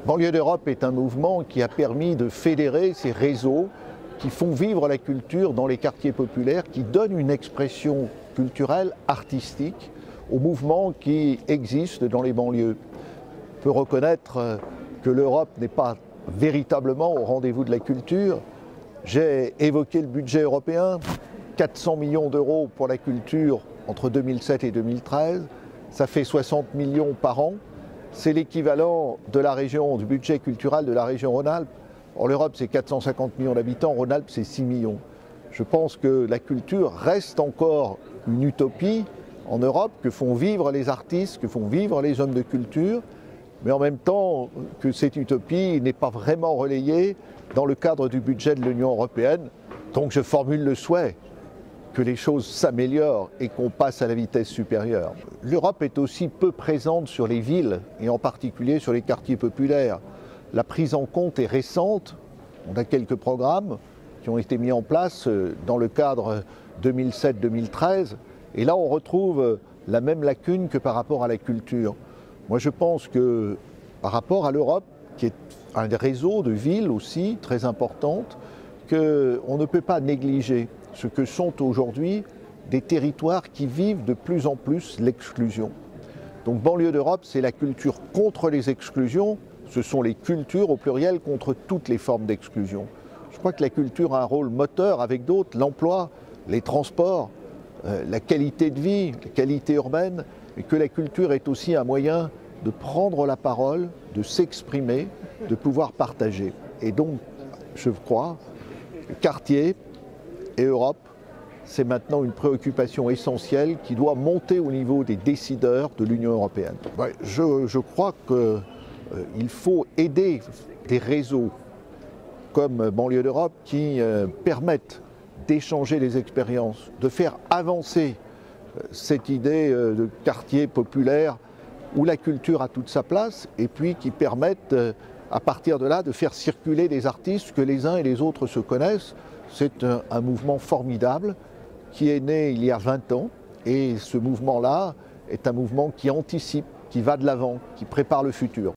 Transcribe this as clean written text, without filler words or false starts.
Banlieue d'Europe est un mouvement qui a permis de fédérer ces réseaux qui font vivre la culture dans les quartiers populaires, qui donnent une expression culturelle, artistique, aux mouvements qui existent dans les banlieues. On peut reconnaître que l'Europe n'est pas véritablement au rendez-vous de la culture. J'ai évoqué le budget européen, 400 millions d'euros pour la culture entre 2007 et 2013, ça fait 60 millions par an. C'est l'équivalent de la région, du budget culturel de la région Rhône-Alpes. En l'Europe, c'est 450 millions d'habitants, Rhône-Alpes, c'est 6 millions. Je pense que la culture reste encore une utopie en Europe, que font vivre les artistes, que font vivre les hommes de culture, mais en même temps que cette utopie n'est pas vraiment relayée dans le cadre du budget de l'Union européenne. Donc je formule le souhait que les choses s'améliorent et qu'on passe à la vitesse supérieure. L'Europe est aussi peu présente sur les villes et en particulier sur les quartiers populaires. La prise en compte est récente. On a quelques programmes qui ont été mis en place dans le cadre 2007-2013 et là on retrouve la même lacune que par rapport à la culture. Moi je pense que par rapport à l'Europe, qui est un réseau de villes aussi très importante, qu'on ne peut pas négliger ce que sont aujourd'hui des territoires qui vivent de plus en plus l'exclusion. Donc Banlieue d'Europe, c'est la culture contre les exclusions, ce sont les cultures au pluriel contre toutes les formes d'exclusion. Je crois que la culture a un rôle moteur avec d'autres, l'emploi, les transports, la qualité de vie, la qualité urbaine, et que la culture est aussi un moyen de prendre la parole, de s'exprimer, de pouvoir partager. Et donc, je crois, quartier et Europe, c'est maintenant une préoccupation essentielle qui doit monter au niveau des décideurs de l'Union européenne. Je crois qu'il faut aider des réseaux comme Banlieue d'Europe qui permettent d'échanger les expériences, de faire avancer cette idée de quartier populaire où la culture a toute sa place et puis qui permettent à partir de là de faire circuler des artistes que les uns et les autres se connaissent. C'est un mouvement formidable qui est né il y a 20 ans et ce mouvement-là est un mouvement qui anticipe, qui va de l'avant, qui prépare le futur.